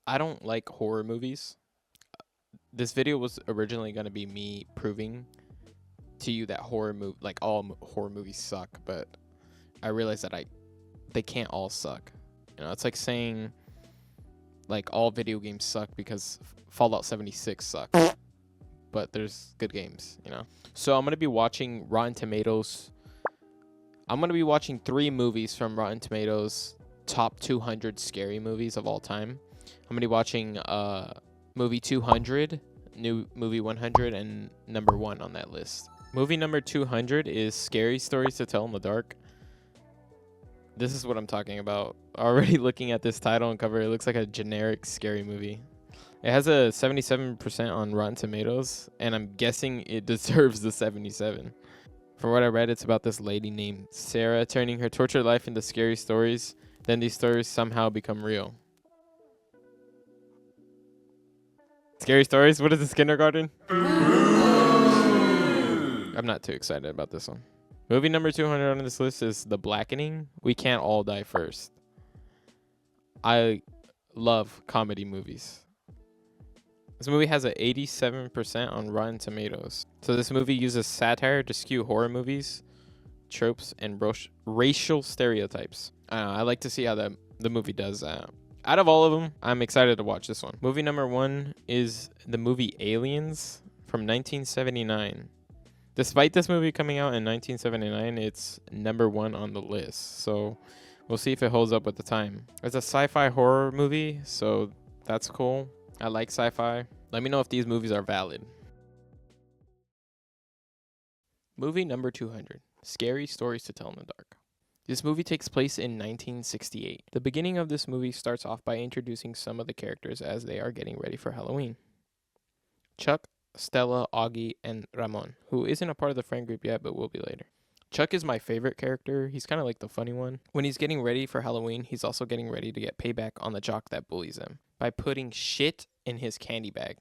I don't like horror movies. This video was originally going to be me proving to you that horror movies suck, but I realized that they can't all suck. You know, it's like saying like all video games suck because Fallout 76 sucks, but there's good games, you know. So I'm going to be watching Rotten Tomatoes. I'm going to be watching 3 movies from Rotten Tomatoes top 200 scary movies of all time. I'm going to be watching movie 200, new movie 100, and number 1 on that list. Movie number 200 is Scary Stories to Tell in the Dark. This is what I'm talking about. Already looking at this title and cover, it looks like a generic scary movie. It has a 77% on Rotten Tomatoes, and I'm guessing it deserves the 77. From what I read, it's about this lady named Sarah turning her tortured life into scary stories. Then these stories somehow become real. Scary stories? What is this, kindergarten? I'm not too excited about this one. Movie number 200 on this list is The Blackening. We Can't All Die First. I love comedy movies. This movie has an 87% on Rotten Tomatoes. So this movie uses satire to skew horror movies, tropes, and racial stereotypes. I like to see how the movie does that. Out of all of them, I'm excited to watch this one. Movie number 1 is the movie Aliens from 1979. Despite this movie coming out in 1979, it's number 1 on the list. So we'll see if it holds up with the time. It's a sci-fi horror movie, so that's cool. I like sci-fi. Let me know if these movies are valid. Movie number 200, Scary Stories to Tell in the Dark. This movie takes place in 1968. The beginning of this movie starts off by introducing some of the characters as they are getting ready for Halloween. Chuck, Stella, Augie, and Ramon, who isn't a part of the friend group yet, but will be later. Chuck is my favorite character. He's kind of like the funny one. When he's getting ready for Halloween, he's also getting ready to get payback on the jock that bullies him by putting shit in his candy bag.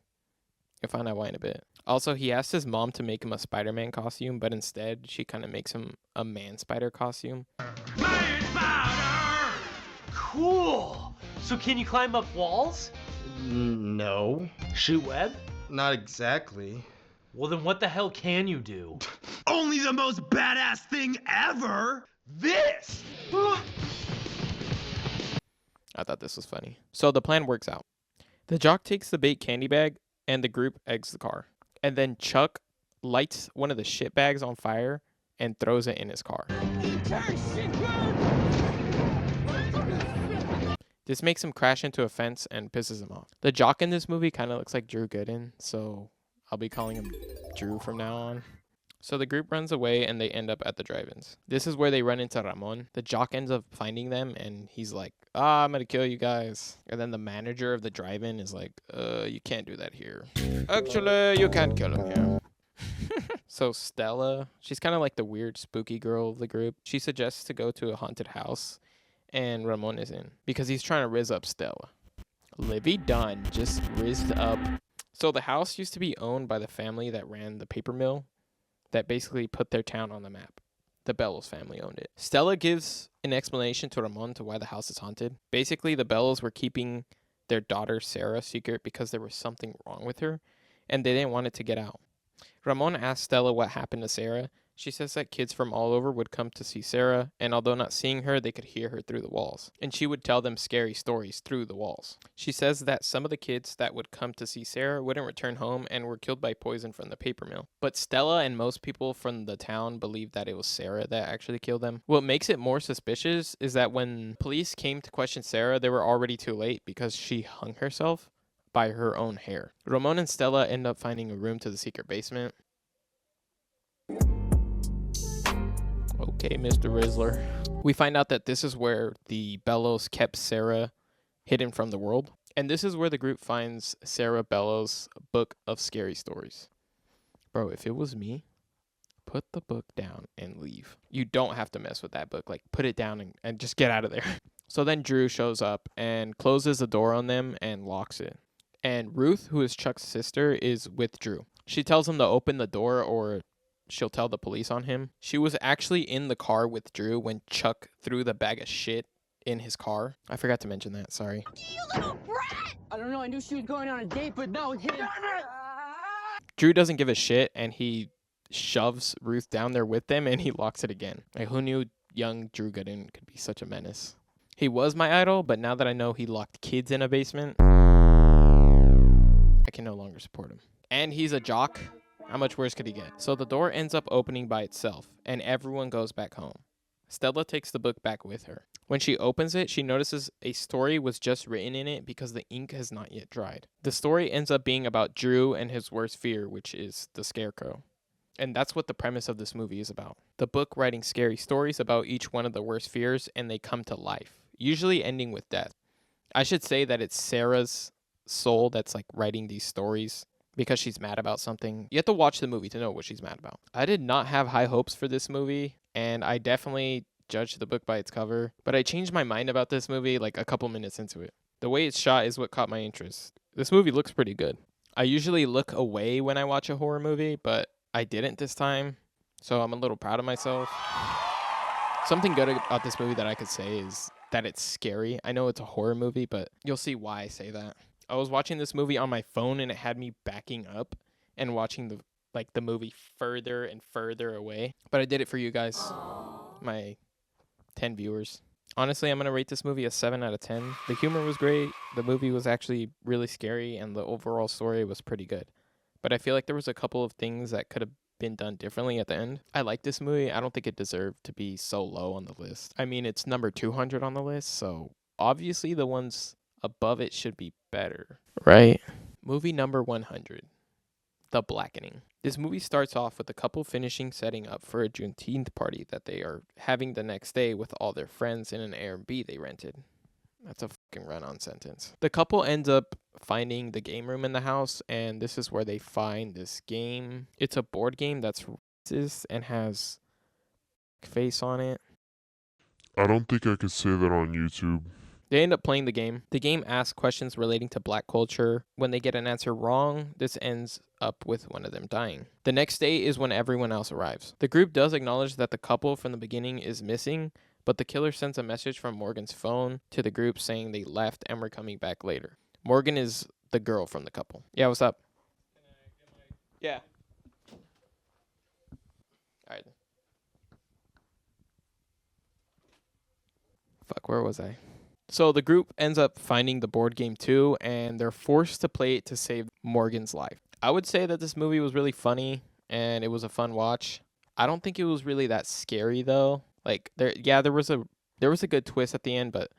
You'll find out why in a bit. Also, he asked his mom to make him a Spider-Man costume, but instead, she kind of makes him a man-spider costume. Man spider! Cool! So can you climb up walls? No, Shoot web? not exactly. Well, then what the hell can you do? Only the most badass thing ever! This! I thought this was funny. So the plan works out. The jock takes the bait candy bag, and the group eggs the car. And then Chuck lights one of the shit bags on fire and throws it in his car. This makes him crash into a fence and pisses him off. The jock in this movie kind of looks like Drew Gooden, so I'll be calling him Drew from now on. So the group runs away and they end up at the drive-ins. This is where they run into Ramon. The jock ends up finding them and he's like, I'm gonna kill you guys. And then the manager of the drive-in is like, you can't do that here. Actually, you can't kill him here. So Stella, she's kind of like the weird spooky girl of the group. She suggests to go to a haunted house and Ramon is in because he's trying to rizz up Stella. Livy Dunn just rizzed up. So the house used to be owned by the family that ran the paper mill that basically put their town on the map. The Bellows family owned it. Stella gives an explanation to Ramon to why the house is haunted. Basically, the Bellows were keeping their daughter Sarah secret because there was something wrong with her, and they didn't want it to get out. Ramon asked Stella what happened to Sarah. She says that kids from all over would come to see Sarah, and although not seeing her, they could hear her through the walls. And she would tell them scary stories through the walls. She says that some of the kids that would come to see Sarah wouldn't return home and were killed by poison from the paper mill. But Stella and most people from the town believe that it was Sarah that actually killed them. What makes it more suspicious is that when police came to question Sarah, they were already too late because she hung herself by her own hair. Ramon and Stella end up finding a room to the secret basement. Okay, Mr. Rizzler. We find out that this is where the Bellows kept Sarah hidden from the world. And this is where the group finds Sarah Bellows' book of scary stories. Bro, if it was me, put the book down and leave. You don't have to mess with that book. Like, put it down and just get out of there. So then Drew shows up and closes the door on them and locks it. And Ruth, who is Chuck's sister, is with Drew. She tells him to open the door or she'll tell the police on him. She was actually in the car with Drew when Chuck threw the bag of shit in his car. I forgot to mention that, sorry. You little brat! I don't know. I knew she was going on a date, but no, him. Drew doesn't give a shit, and he shoves Ruth down there with them, and he locks it again. Like, who knew young Drew Gooden could be such a menace? He was my idol, but now that I know he locked kids in a basement, I can no longer support him. And he's a jock. How much worse could he get? So the door ends up opening by itself, and everyone goes back home. Stella takes the book back with her. When she opens it, she notices a story was just written in it because the ink has not yet dried. The story ends up being about Drew and his worst fear, which is the Scarecrow. And that's what the premise of this movie is about. The book writing scary stories about each one of the worst fears, and they come to life, usually ending with death. I should say that it's Sarah's soul that's like writing these stories because she's mad about something. You have to watch the movie to know what she's mad about. I did not have high hopes for this movie, and I definitely judged the book by its cover, but I changed my mind about this movie like a couple minutes into it. The way it's shot is what caught my interest. This movie looks pretty good. I usually look away when I watch a horror movie, but I didn't this time, so I'm a little proud of myself. Something good about this movie that I could say is that it's scary. I know it's a horror movie, but you'll see why I say that. I was watching this movie on my phone, and it had me backing up and watching the movie further and further away. But I did it for you guys, my 10 viewers. Honestly, I'm going to rate this movie a 7 out of 10. The humor was great. The movie was actually really scary, and the overall story was pretty good. But I feel like there was a couple of things that could have been done differently at the end. I like this movie. I don't think it deserved to be so low on the list. I mean, it's number 200 on the list, so obviously the ones above it should be better, right? Movie number 100, The Blackening. This movie starts off with the couple finishing setting up for a Juneteenth party that they are having the next day with all their friends in an Airbnb they rented. That's a fucking run-on sentence. The couple ends up finding the game room in the house, and this is where they find this game. It's a board game that's racist and has face on it. I don't think I could say that on YouTube. They end up playing the game. The game asks questions relating to black culture. When they get an answer wrong, this ends up with one of them dying. The next day is when everyone else arrives. The group does acknowledge that the couple from the beginning is missing, but the killer sends a message from Morgan's phone to the group saying they left and were coming back later. Morgan is the girl from the couple. Yeah, what's up? Yeah. All right. Fuck, where was I? So the group ends up finding the board game too, and they're forced to play it to save Morgan's life. I would say that this movie was really funny, and it was a fun watch. I don't think it was really that scary though. Like there was a good twist at the end, but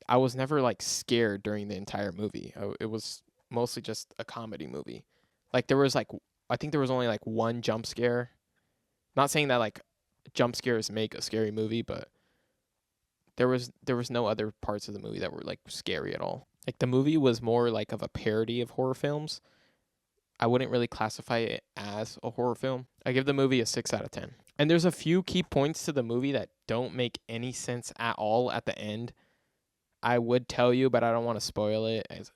I was never like scared during the entire movie. It was mostly just a comedy movie. Like I think there was only like one jump scare. Not saying that like jump scares make a scary movie, but there was no other parts of the movie that were like scary at all. Like the movie was more like of a parody of horror films. I wouldn't really classify it as a horror film. I give the movie a 6 out of 10. And there's a few key points to the movie that don't make any sense at all at the end. I would tell you, but I don't want to spoil it. It's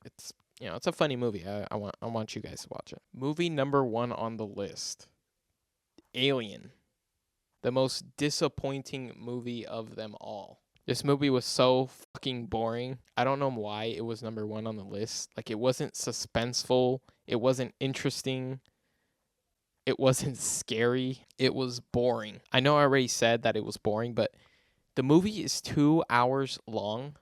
it's a funny movie. I want you guys to watch it. Movie number 1 on the list. Alien. The most disappointing movie of them all. This movie was so fucking boring. I don't know why it was number 1 on the list. Like, it wasn't suspenseful. It wasn't interesting. It wasn't scary. It was boring. I know I already said that it was boring, but the movie is 2 hours long,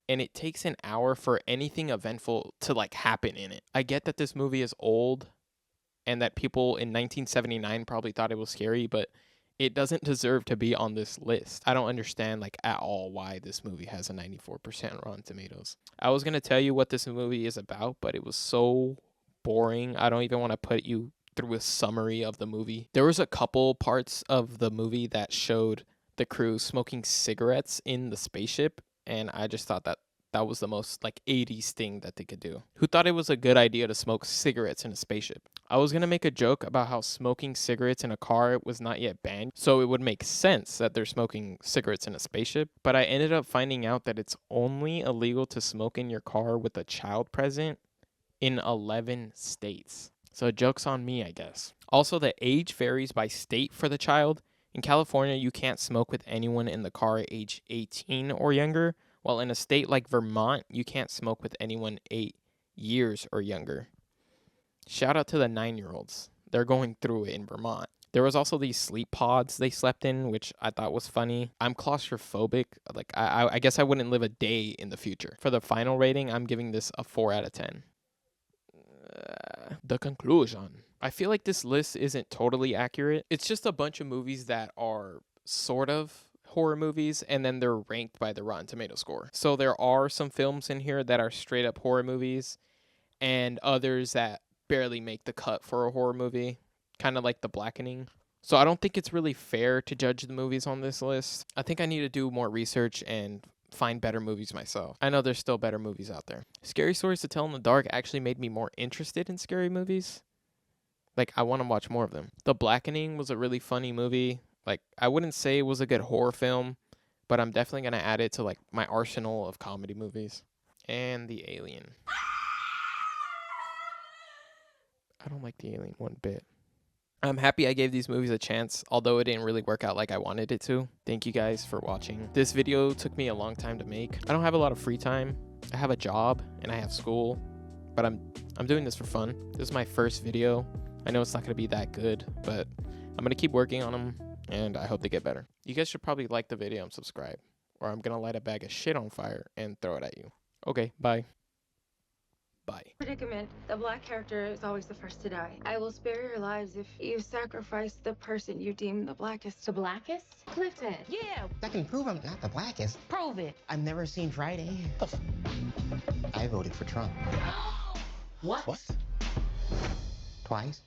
and it takes an hour for anything eventful to, like, happen in it. I get that this movie is old and that people in 1979 probably thought it was scary, but it doesn't deserve to be on this list. I don't understand, like, at all why this movie has a 94% Rotten Tomatoes. I was going to tell you what this movie is about, but it was so boring. I don't even want to put you through a summary of the movie. There was a couple parts of the movie that showed the crew smoking cigarettes in the spaceship, and I just thought that was the most, like, 80s thing that they could do. Who thought it was a good idea to smoke cigarettes in a spaceship? I was going to make a joke about how smoking cigarettes in a car was not yet banned, so it would make sense that they're smoking cigarettes in a spaceship, but I ended up finding out that it's only illegal to smoke in your car with a child present in 11 states. So joke's on me, I guess. Also, the age varies by state for the child. In California, you can't smoke with anyone in the car age 18 or younger, while in a state like Vermont, you can't smoke with anyone 8 years or younger. Shout out to the 9-year-olds. They're going through it in Vermont. There was also these sleep pods they slept in, which I thought was funny. I'm claustrophobic. Like, I guess I wouldn't live a day in the future. For the final rating, I'm giving this a 4 out of 10. The conclusion. I feel like this list isn't totally accurate. It's just a bunch of movies that are sort of horror movies, and then they're ranked by the Rotten Tomato score. So there are some films in here that are straight up horror movies, and others that barely make the cut for a horror movie, kind of like The Blackening. So I don't think it's really fair to judge the movies on this list. I think I need to do more research and find better movies myself. I know there's still better movies out there. Scary Stories to Tell in the Dark actually made me more interested in scary movies. Like, I want to watch more of them. The Blackening was a really funny movie. Like, I wouldn't say it was a good horror film, but I'm definitely going to add it to, like, my arsenal of comedy movies. And The Alien. I don't like The Alien one bit. I'm happy I gave these movies a chance, although it didn't really work out like I wanted it to. Thank you guys for watching. This video took me a long time to make. I don't have a lot of free time. I have a job and I have school, but I'm doing this for fun. This is my first video. I know it's not going to be that good, but I'm going to keep working on them, and I hope they get better. You guys should probably like the video and subscribe, or I'm going to light a bag of shit on fire and throw it at you. Okay, bye. Bye. Predicament. The black character is always the first to die. I will spare your lives if you sacrifice the person you deem the blackest. The blackest? Clifton. Yeah, I can prove I'm not the blackest. Prove it. I've never seen Friday. I voted for Trump. What? Twice.